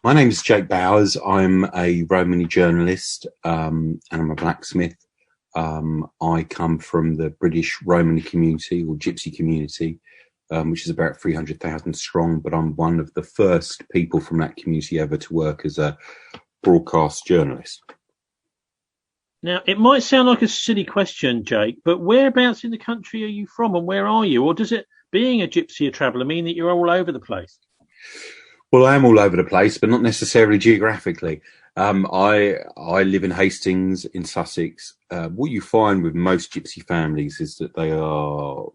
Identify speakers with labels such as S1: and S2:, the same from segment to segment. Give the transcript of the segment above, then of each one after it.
S1: My name is Jake Bowers. I'm a Romany journalist and I'm a blacksmith. I come from the British Romany community or Gypsy community, which is about 300,000 strong, but I'm one of the first people from that community ever to work as a broadcast journalist.
S2: Now, it might sound like a silly question, Jake, but whereabouts in the country are you from and where are you? Or does it, being a Gypsy, a traveller, mean that you're all over the place?
S1: Well, I am all over the place, but not necessarily geographically. I live in Hastings in Sussex. What you find with most Gypsy families is that they are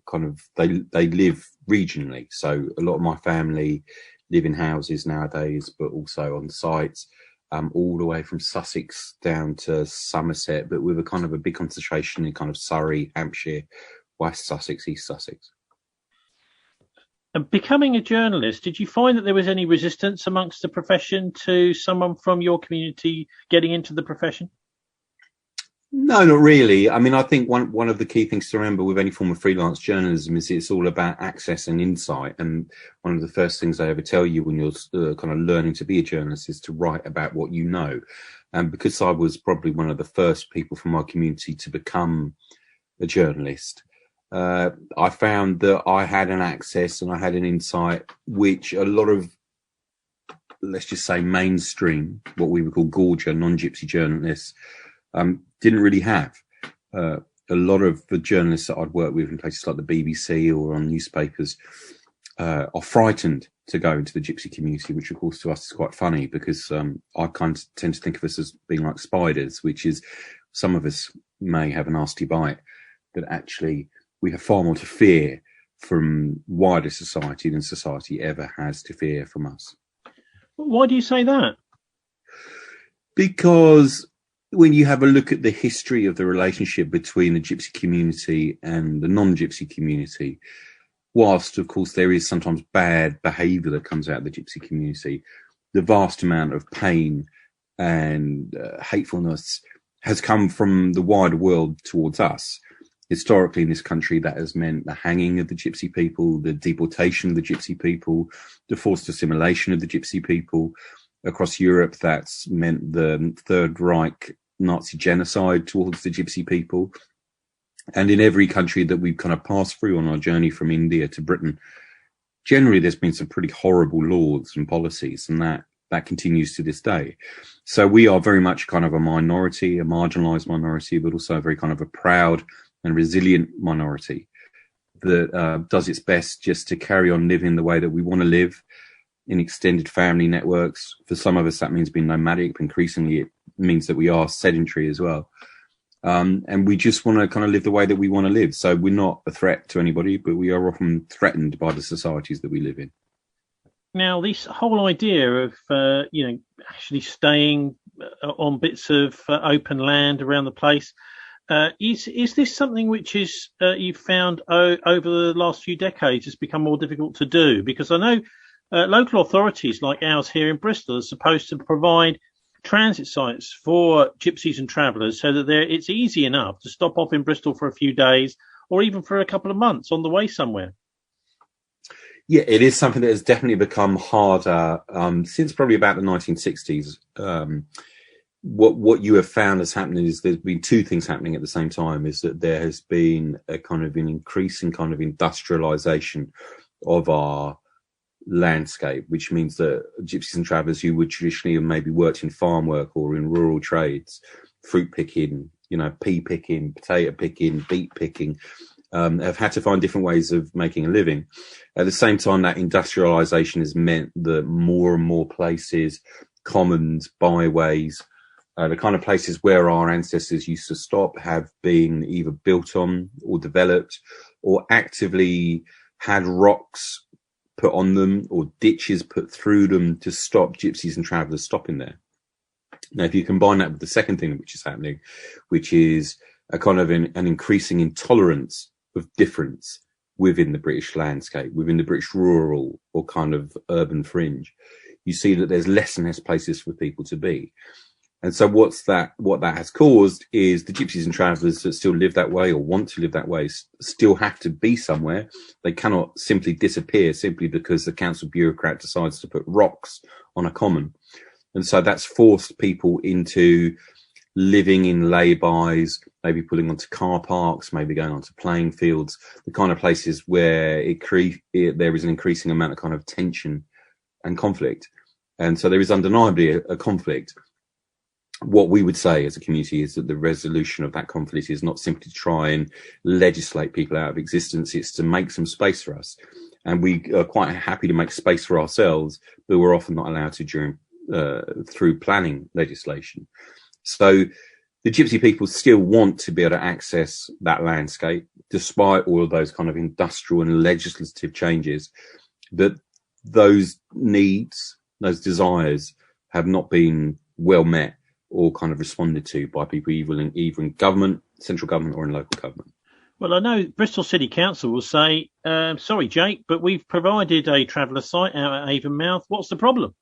S1: they live regionally. So a lot of my family live in houses nowadays, but also on sites, all the way from Sussex down to Somerset, but with a kind of a big concentration in kind of Surrey, Hampshire, West Sussex, East Sussex.
S2: And becoming a journalist, did you find that there was any resistance amongst the profession to someone from your community getting into the profession?
S1: No, not really. I mean, I think one of the key things to remember with any form of freelance journalism is it's all about access and insight. And one of the first things I ever tell you when you're kind of learning to be a journalist is to write about what you know. And because I was probably one of the first people from my community to become a journalist, I found that I had an access and I had an insight which a lot of, let's just say, mainstream, what we would call gorger, non-Gypsy journalists, didn't really have. A lot of the journalists that I'd worked with in places like the BBC or on newspapers are frightened to go into the Gypsy community, which of course to us is quite funny because I kind of tend to think of us as being like spiders, which is some of us may have a nasty bite, but actually we have far more to fear from wider society than society ever has to fear from us.
S2: Why do you say that?
S1: Because when you have a look at the history of the relationship between the Gypsy community and the non-Gypsy community, whilst of course there is sometimes bad behaviour that comes out of the Gypsy community, the vast amount of pain and hatefulness has come from the wider world towards us. Historically in this country, that has meant the hanging of the Gypsy people, the deportation of the Gypsy people, the forced assimilation of the Gypsy people. Across Europe, that's meant the Third Reich Nazi genocide towards the Gypsy people. And in every country that we've kind of passed through on our journey from India to Britain, generally there's been some pretty horrible laws and policies, and that continues to this day. So we are very much kind of a minority, a marginalised minority, but also a very kind of a proud and resilient minority that does its best just to carry on living the way that we want to live in extended family networks. For some of us, that means being nomadic, but increasingly it means that we are sedentary as well. And we just want to kind of live the way that we want to live. So we're not a threat to anybody, but we are often threatened by the societies that we live in.
S2: Now, this whole idea of, actually staying on bits of open land around the place, is this something which is you've found over the last few decades has become more difficult to do? Because I know local authorities like ours here in Bristol are supposed to provide transit sites for gypsies and travellers so that it's easy enough to stop off in Bristol for a few days or even for a couple of months on the way somewhere.
S1: Yeah, it is something that has definitely become harder since probably about the 1960s. What you have found has happened is there's been two things happening at the same time, is that there has been a kind of an increasing kind of industrialization of our landscape, which means that gypsies and travellers who would traditionally have maybe worked in farm work or in rural trades, fruit picking, pea picking, potato picking, beet picking, have had to find different ways of making a living. At the same time, that industrialization has meant that more and more places, commons, byways, the kind of places where our ancestors used to stop have been either built on or developed or actively had rocks put on them or ditches put through them to stop gypsies and travellers stopping there. Now, if you combine that with the second thing which is happening, which is a kind of an increasing intolerance of difference within the British landscape, within the British rural or kind of urban fringe, you see that there's less and less places for people to be. And so what that has caused is the gypsies and travellers that still live that way or want to live that way still have to be somewhere. They cannot simply disappear simply because the council bureaucrat decides to put rocks on a common. And so that's forced people into living in lay-bys, maybe pulling onto car parks, maybe going onto playing fields, the kind of places where there is an increasing amount of kind of tension and conflict. And so there is undeniably a conflict. What we would say as a community is that the resolution of that conflict is not simply to try and legislate people out of existence, it's to make some space for us. And we are quite happy to make space for ourselves, but we're often not allowed to through planning legislation. So the Gypsy people still want to be able to access that landscape, despite all of those kind of industrial and legislative changes, that those needs, those desires have not been well met or kind of responded to by people either in government, central government, or in local government.
S2: Well, I know Bristol City Council will say, sorry, Jake, but we've provided a traveller site out at Avonmouth. What's the problem?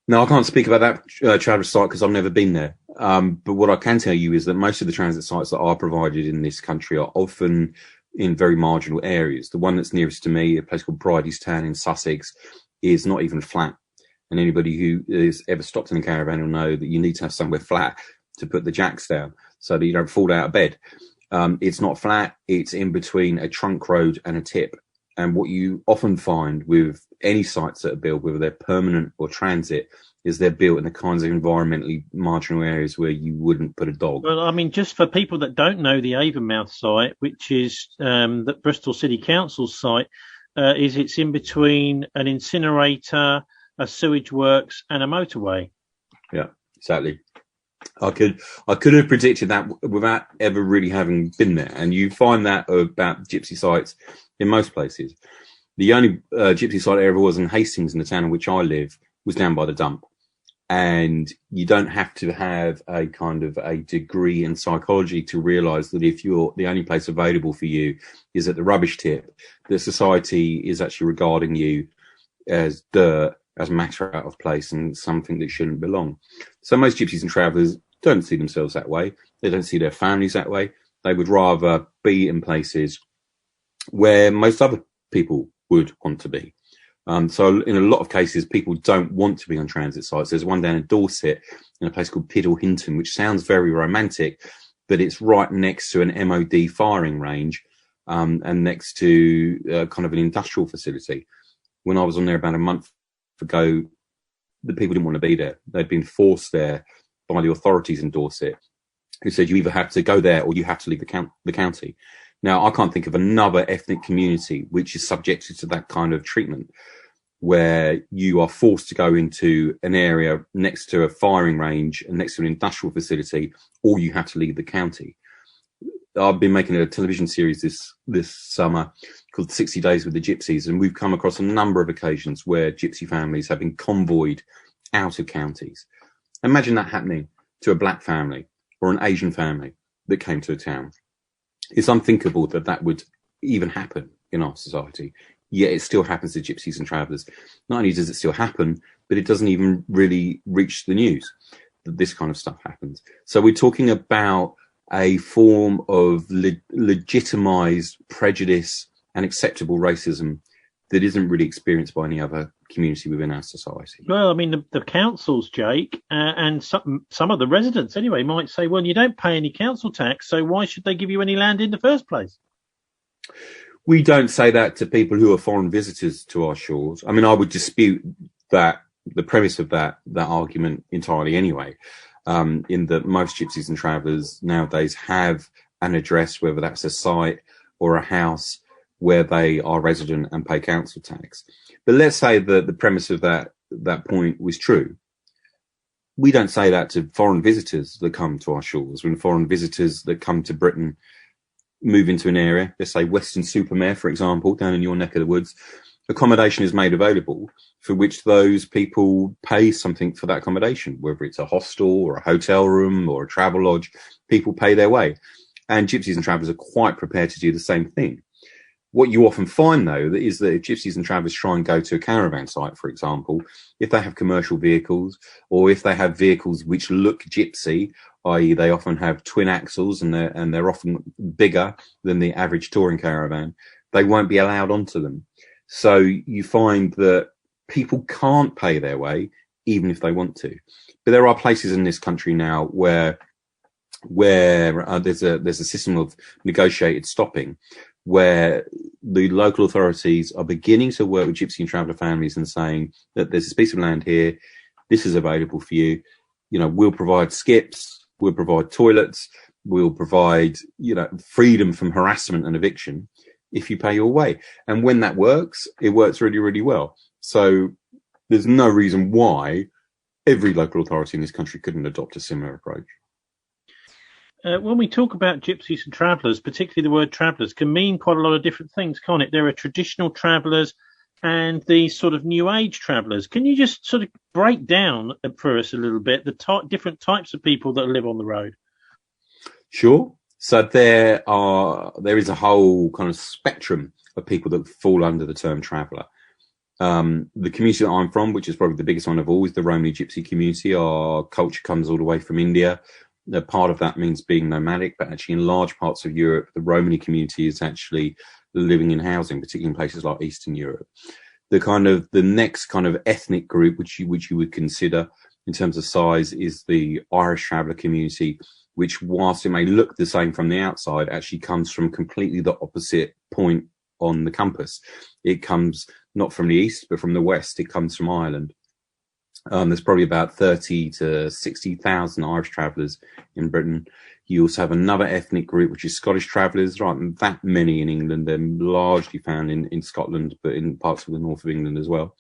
S1: No, I can't speak about that traveller site because I've never been there. But what I can tell you is that most of the transit sites that are provided in this country are often in very marginal areas. The one that's nearest to me, a place called Bridiestown in Sussex, is not even flat. And anybody who has ever stopped in a caravan will know that you need to have somewhere flat to put the jacks down so that you don't fall out of bed. It's not flat. It's in between a trunk road and a tip. And what you often find with any sites that are built, whether they're permanent or transit, is they're built in the kinds of environmentally marginal areas where you wouldn't put a dog.
S2: Well, I mean, just for people that don't know the Avonmouth site, which is the Bristol City Council's site, it's in between an incinerator, a sewage works, and a motorway.
S1: Yeah, exactly. I could have predicted that without ever really having been there. And you find that about gypsy sites in most places. The only gypsy site there ever was in Hastings, in the town in which I live, was down by the dump. And you don't have to have a kind of a degree in psychology to realise that if you're the only place available for you is at the rubbish tip, that society is actually regarding you as dirt, as matter out of place and something that shouldn't belong. So most gypsies and travellers don't see themselves that way. They don't see their families that way. They would rather be in places where most other people would want to be. So in a lot of cases, people don't want to be on transit sites. There's one down in Dorset in a place called Piddle Hinton, which sounds very romantic, but it's right next to an MOD firing range and next to kind of an industrial facility. When I was on there about a month ago, the people didn't want to be there. They'd been forced there by the authorities in Dorset, who said you either have to go there or you have to leave the county. Now, I can't think of another ethnic community which is subjected to that kind of treatment, where you are forced to go into an area next to a firing range and next to an industrial facility, or you have to leave the county. I've been making a television series this summer called 60 Days with the Gypsies, and we've come across a number of occasions where gypsy families have been convoyed out of counties. Imagine that happening to a black family or an Asian family that came to a town. It's unthinkable that that would even happen in our society, yet it still happens to gypsies and travellers. Not only does it still happen, but it doesn't even really reach the news that this kind of stuff happens. So we're talking about a form of legitimised prejudice and acceptable racism that isn't really experienced by any other community within our society.
S2: Well, I mean, the councils, Jake, and some of the residents anyway might say, well, you don't pay any council tax, so why should they give you any land in the first place?
S1: We don't say that to people who are foreign visitors to our shores. I mean, I would dispute that, the premise of that argument entirely anyway, in that most gypsies and travellers nowadays have an address, whether that's a site or a house, where they are resident and pay council tax. But let's say that the premise of that point was true. We don't say that to foreign visitors that come to our shores. When foreign visitors that come to Britain move into an area, let's say Weston-super-Mare, for example, down in your neck of the woods, accommodation is made available for which those people pay something for that accommodation, whether it's a hostel or a hotel room or a travel lodge. People pay their way. And gypsies and travellers are quite prepared to do the same thing. What you often find, though, is that if gypsies and travellers try and go to a caravan site, for example, if they have commercial vehicles or if they have vehicles which look gypsy, i.e. they often have twin axles and they're often bigger than the average touring caravan, they won't be allowed onto them. So you find that people can't pay their way, even if they want to. But there are places in this country now where there's a system of negotiated stopping, where the local authorities are beginning to work with Gypsy and Traveller families and saying that there's this piece of land here, this is available for you. You know, we'll provide skips, we'll provide toilets, we'll provide, you know, freedom from harassment and eviction if you pay your way. And when that works, it works really, really well. So there's no reason why every local authority in this country couldn't adopt a similar approach.
S2: When we talk about gypsies and travellers, particularly the word travellers, can mean quite a lot of different things, can't it? There are traditional travellers and these sort of new age travellers. Can you just sort of break down for us a little bit the different types of people that live on the road?
S1: Sure. So there is a whole kind of spectrum of people that fall under the term traveller. The community that I'm from, which is probably the biggest one of all, is the Romany Gypsy community. Our culture comes all the way from India. Part of that means being nomadic, but actually in large parts of Europe, the Romany community is actually living in housing, particularly in places like Eastern Europe. The next kind of ethnic group which you would consider in terms of size is the Irish traveller community, which, whilst it may look the same from the outside, actually comes from completely the opposite point on the compass. It comes not from the east, but from the west. It comes from Ireland. There's probably about 30 to 60,000 Irish travellers in Britain. You also have another ethnic group, which is Scottish travellers. There aren't that many in England. They're largely found in Scotland, but in parts of the north of England as well.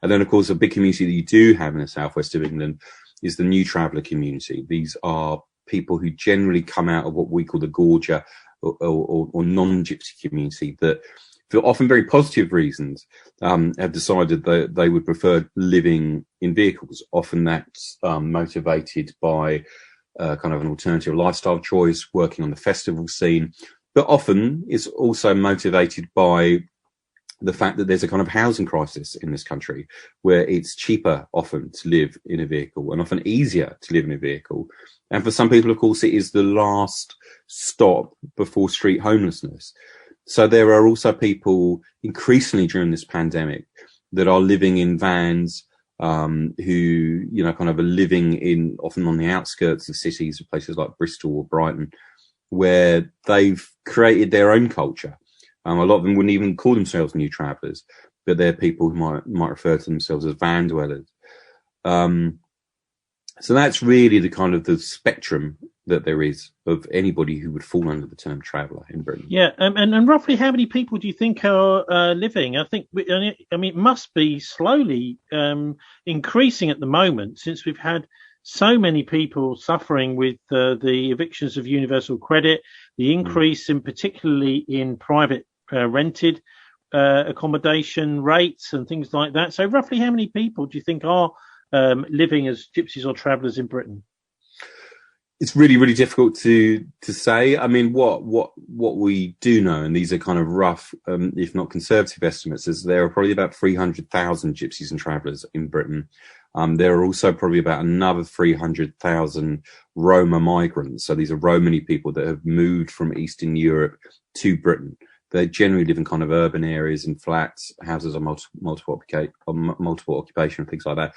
S1: And then, of course, a big community that you do have in the southwest of England is the new traveller community. These are people who generally come out of what we call the Gorger or non-gypsy community that, for often very positive reasons, have decided that they would prefer living in vehicles. Often that's motivated by kind of an alternative lifestyle choice, working on the festival scene, but often it's also motivated by the fact that there's a kind of housing crisis in this country, where it's cheaper often to live in a vehicle and often easier to live in a vehicle. And for some people, of course, it is the last stop before street homelessness. So there are also people increasingly during this pandemic that are living in vans, who, you know, kind of are living in often on the outskirts of cities, places like Bristol or Brighton, where they've created their own culture. A lot of them wouldn't even call themselves new travellers, but they're people who might refer to themselves as van dwellers. So that's really the kind of the spectrum that there is of anybody who would fall under the term traveller in Britain.
S2: Yeah, and roughly how many people do you think are living? I mean, it must be slowly increasing at the moment, since we've had so many people suffering with the evictions of universal credit, the increase in particularly in private rented accommodation rates and things like that. So roughly how many people do you think are living as gypsies or travellers in Britain?
S1: It's really, really difficult to say. I mean, what we do know, and these are kind of rough, if not conservative estimates, is there are probably about 300,000 gypsies and travellers in Britain. There are also probably about another 300,000 Roma migrants. So these are Romany people that have moved from Eastern Europe to Britain. They generally live in kind of urban areas, in flats, houses of multiple occupation, things like that.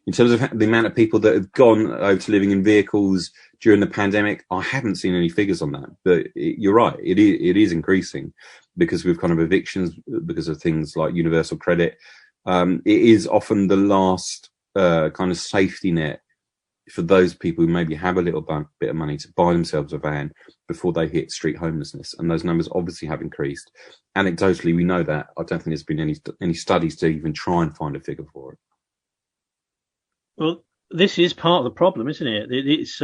S1: In terms of the amount of people that have gone over to living in vehicles during the pandemic, I haven't seen any figures on that. But you're right, it is increasing because we've kind of evictions, because of things like universal credit. It is often the last kind of safety net for those people who maybe have a little bit of money to buy themselves a van before they hit street homelessness. And those numbers obviously have increased. Anecdotally, we know that. I don't think there's been any studies to even try and find a figure for it.
S2: Well, this is part of the problem, isn't it? It's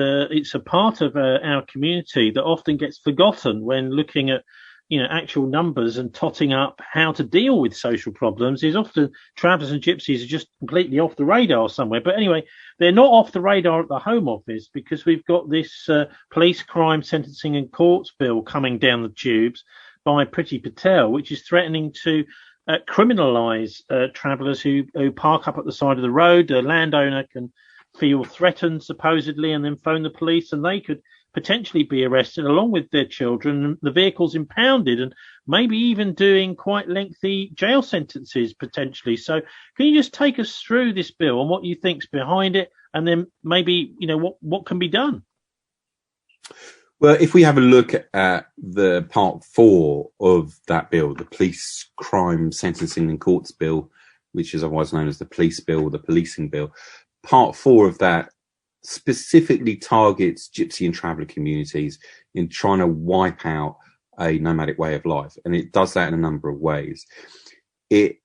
S2: a part of our community that often gets forgotten when looking at, you know, actual numbers and totting up how to deal with social problems. Is often travellers and gypsies are just completely off the radar somewhere. But anyway, they're not off the radar at the Home Office, because we've got this police crime sentencing and courts bill coming down the tubes by Priti Patel, which is threatening to criminalise travellers who park up at the side of the road. The landowner can feel threatened, supposedly, and then phone the police, and they could potentially be arrested along with their children, the vehicles impounded, and maybe even doing quite lengthy jail sentences potentially. So can you just take us through this bill and what you think's behind it, and then maybe, you know, what can be done?
S1: Well, if we have a look at the part 4 of that bill, the Police Crime Sentencing and Courts Bill, which is otherwise known as the Police Bill, the Policing Bill, part 4 of that specifically targets Gypsy and Traveller communities in trying to wipe out a nomadic way of life. And it does that in a number of ways. It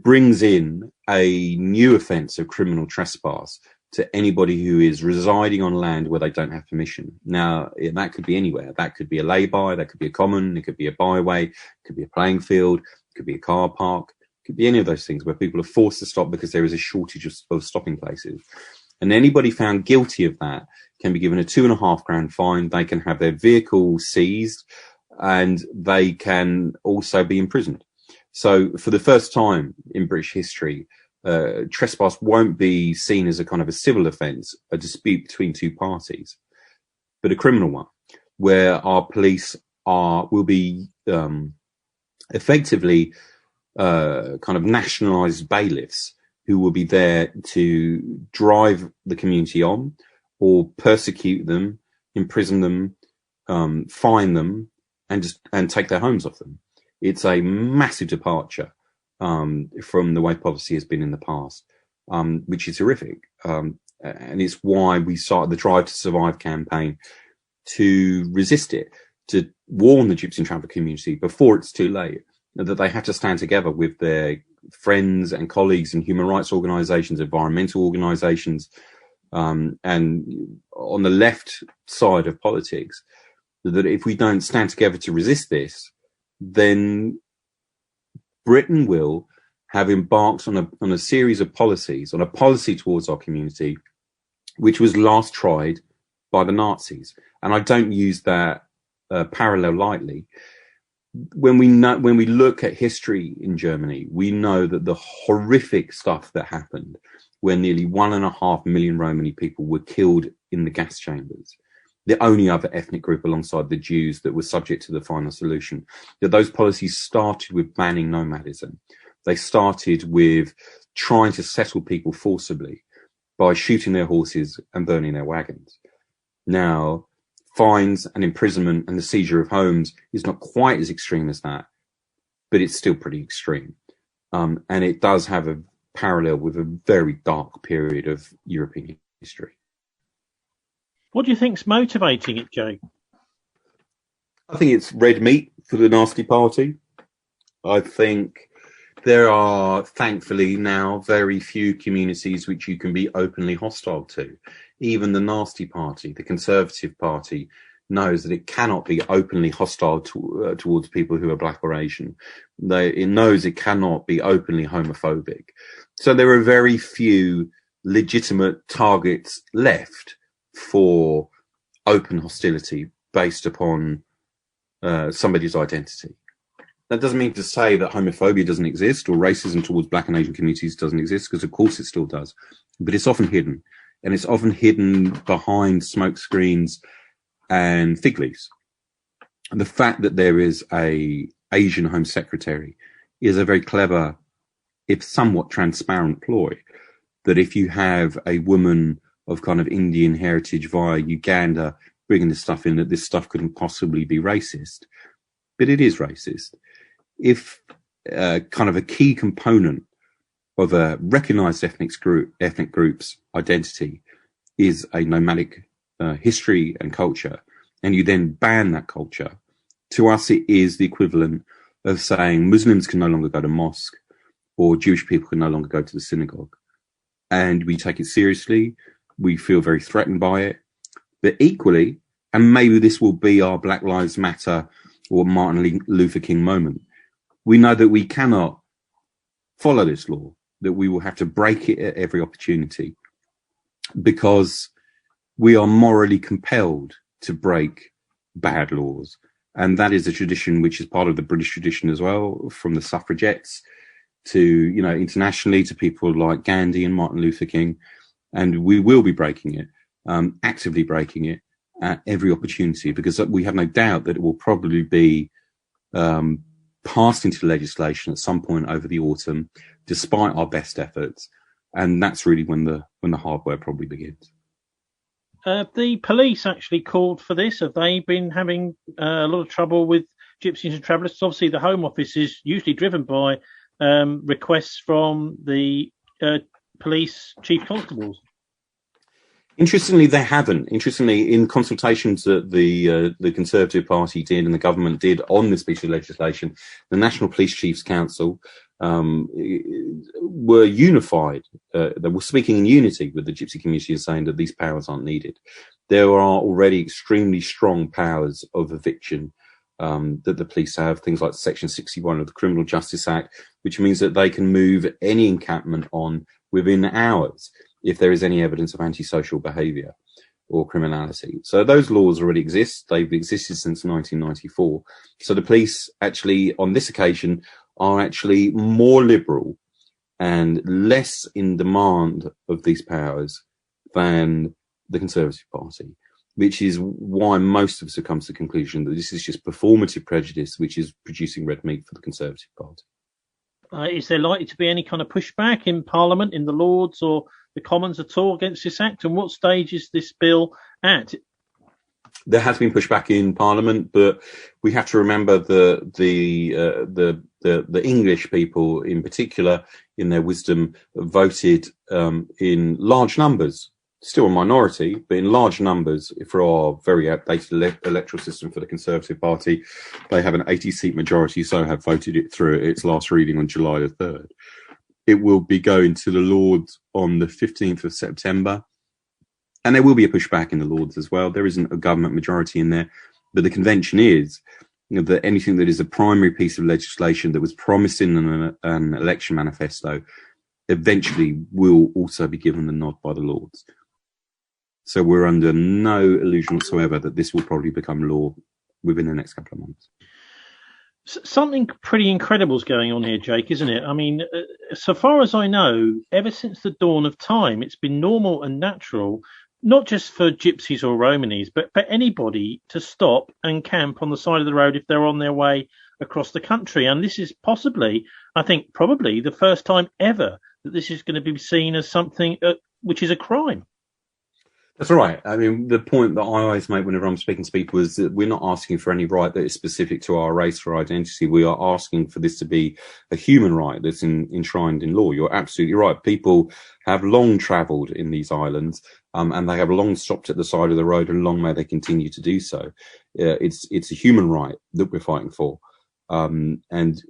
S1: brings in a new offence of criminal trespass to anybody who is residing on land where they don't have permission. Now, that could be anywhere. That could be a lay-by, that could be a common, it could be a byway, it could be a playing field, it could be a car park, it could be any of those things where people are forced to stop because there is a shortage of stopping places. And anybody found guilty of that can be given a £2,500 fine. They can have their vehicle seized, and they can also be imprisoned. So for the first time in British history, trespass won't be seen as a kind of a civil offence, a dispute between two parties, but a criminal one, where our police will be effectively kind of nationalised bailiffs who will be there to drive the community on, or persecute them, imprison them, fine them, and take their homes off them. It's a massive departure from the way policy has been in the past, which is horrific. And it's why we started the Drive2Survive campaign to resist it, to warn the Gypsy and Traveller community before it's too late, that they have to stand together with their friends and colleagues in human rights organisations, environmental organisations, and on the left side of politics, that if we don't stand together to resist this, then Britain will have embarked on a series of policies, on a policy towards our community, which was last tried by the Nazis. And I don't use that parallel lightly. When we look at history in Germany, we know that the horrific stuff that happened, where nearly 1.5 million Romany people were killed in the gas chambers, the only other ethnic group alongside the Jews that was subject to the final solution, that those policies started with banning nomadism. They started with trying to settle people forcibly by shooting their horses and burning their wagons. Now, fines and imprisonment and the seizure of homes is not quite as extreme as that, but it's still pretty extreme. And it does have a parallel with a very dark period of European history.
S2: What do you think's motivating it, Jay?
S1: I think it's red meat for the nasty party. I think there are, thankfully now, very few communities which you can be openly hostile to. Even the nasty party, the Conservative Party, knows that it cannot be openly hostile towards people who are black or Asian. It knows it cannot be openly homophobic. So there are very few legitimate targets left for open hostility based upon somebody's identity. That doesn't mean to say that homophobia doesn't exist or racism towards black and Asian communities doesn't exist, because of course it still does, but it's often hidden, and it's often hidden behind smoke screens and fig leaves. And the fact that there is a Asian Home Secretary is a very clever, if somewhat transparent ploy, that if you have a woman of kind of Indian heritage via Uganda bringing this stuff in, that this stuff couldn't possibly be racist, but it is racist. If kind of a key component of a recognised ethnic group's identity is a nomadic history and culture, and you then ban that culture, to us it is the equivalent of saying Muslims can no longer go to mosque, or Jewish people can no longer go to the synagogue. And we take it seriously. We feel very threatened by it. But equally, and maybe this will be our Black Lives Matter or Martin Luther King moment, we know that we cannot follow this law, that we will have to break it at every opportunity, because we are morally compelled to break bad laws. And that is a tradition which is part of the British tradition as well, from the suffragettes to, you know, internationally to people like Gandhi and Martin Luther King. And we will be breaking it, actively breaking it. at every opportunity, because we have no doubt that it will probably be passed into legislation at some point over the autumn, despite our best efforts. And that's really when the hard work probably begins.
S2: The police actually called for this. Have they been having a lot of trouble with Gypsies and Travellers? Obviously, the Home Office is usually driven by requests from the police chief constables.
S1: Interestingly, they haven't. Interestingly, in consultations that the Conservative Party did and the government did on this piece of legislation, the National Police Chiefs Council were unified. They were speaking in unity with the Gypsy community and saying that these powers aren't needed. There are already extremely strong powers of eviction that the police have, things like Section 61 of the Criminal Justice Act, which means that they can move any encampment on within hours if there is any evidence of antisocial behaviour or criminality. So those laws already exist. They've existed since 1994. So the police actually, on this occasion, are actually more liberal and less in demand of these powers than the Conservative Party, which is why most of us have come to the conclusion that this is just performative prejudice, which is producing red meat for the Conservative Party.
S2: Is there likely to be any kind of pushback in Parliament, in the Lords or the Commons at all against this act? And what stage is this bill at?
S1: There has been pushback in Parliament, but we have to remember the English people, in particular, in their wisdom, voted in large numbers. Still a minority, but in large numbers for our very outdated electoral system for the Conservative Party. They have an 80-seat majority, so have voted it through its last reading on July the 3rd. It will be going to the Lords on the 15th of September. And there will be a pushback in the Lords as well. There isn't a government majority in there. But the convention is that anything that is a primary piece of legislation that was promised in an election manifesto eventually will also be given the nod by the Lords. So we're under no illusion whatsoever that this will probably become law within the next couple of months.
S2: Something pretty incredible is going on here, Jake, isn't it? I mean, so far as I know, ever since the dawn of time, it's been normal and natural, not just for gypsies or Romanis, but for anybody to stop and camp on the side of the road if they're on their way across the country. And this is possibly, I think, probably the first time ever that this is going to be seen as something which is a crime.
S1: That's right. I mean, the point that I always make whenever I'm speaking to people is that we're not asking for any right that is specific to our race or identity. We are asking for this to be a human right that's enshrined in law. You're absolutely right. People have long travelled in these islands, and they have long stopped at the side of the road, and long may they continue to do so. It's a human right that we're fighting for. And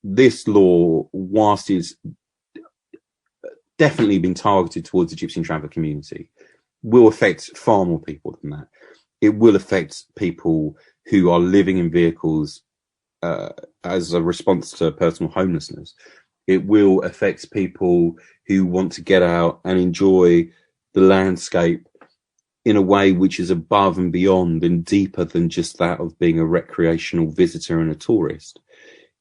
S1: this law, whilst it's definitely been targeted towards the Gypsy and Traveller community, will affect far more people than that. It will affect people who are living in vehicles as a response to personal homelessness. It will affect people who want to get out and enjoy the landscape in a way which is above and beyond and deeper than just that of being a recreational visitor and a tourist.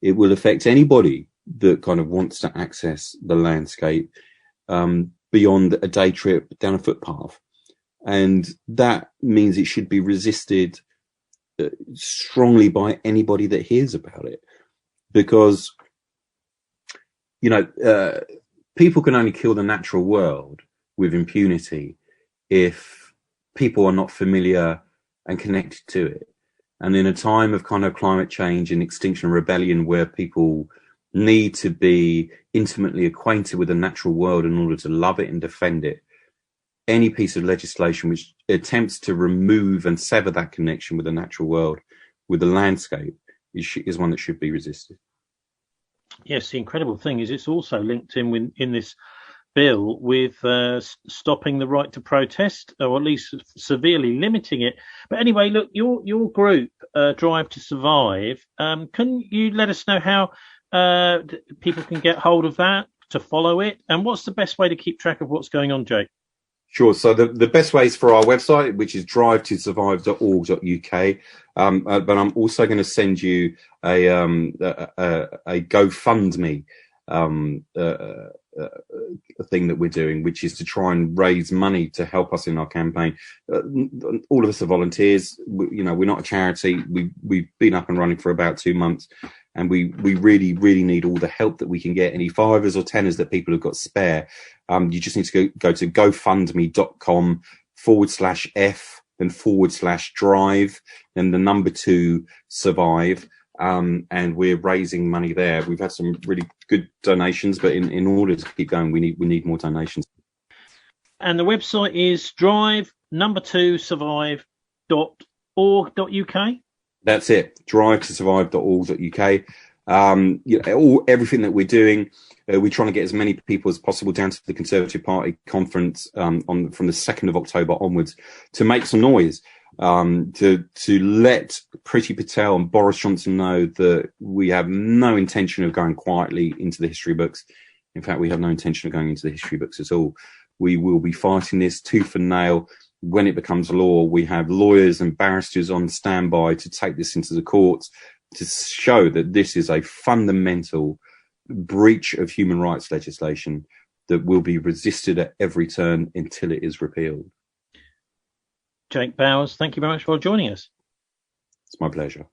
S1: It will affect anybody that kind of wants to access the landscape beyond a day trip down a footpath. And that means it should be resisted strongly by anybody that hears about it, because, people can only kill the natural world with impunity if people are not familiar and connected to it. And in a time of kind of climate change and extinction rebellion, where people need to be intimately acquainted with the natural world in order to love it and defend it, any piece of legislation which attempts to remove and sever that connection with the natural world, with the landscape, is one that should be resisted.
S2: Yes, the incredible thing is it's also linked in this bill with stopping the right to protest, or at least severely limiting it. But anyway, look, your group, Drive2Survive, can you let us know how people can get hold of that, to follow it, and what's the best way to keep track of what's going on, Jake?
S1: Sure. So the best way is for our website, which is drive2survive.org.uk. But I'm also going to send you a GoFundMe thing that we're doing, which is to try and raise money to help us in our campaign. All of us are volunteers. We're not a charity. We've been up and running for about 2 months, and we really, really need all the help that we can get. Any fivers or tenors that people have got spare, you just need to go to gofundme.com/F then /drive, then the number 2 survive. And we're raising money there. We've had some really good donations, but in order to keep going, we need more donations.
S2: And the website is drive2survive.org.uk.
S1: That's it, drive2survive.org.uk. Everything that we're doing, we're trying to get as many people as possible down to the Conservative Party conference from the 2nd of October onwards to make some noise. To let Priti Patel and Boris Johnson know that we have no intention of going quietly into the history books. In fact, we have no intention of going into the history books at all. We will be fighting this tooth and nail when it becomes law. We have lawyers and barristers on standby to take this into the courts to show that this is a fundamental breach of human rights legislation that will be resisted at every turn until it is repealed.
S2: Jake Bowers, thank you very much for joining us.
S1: It's my pleasure.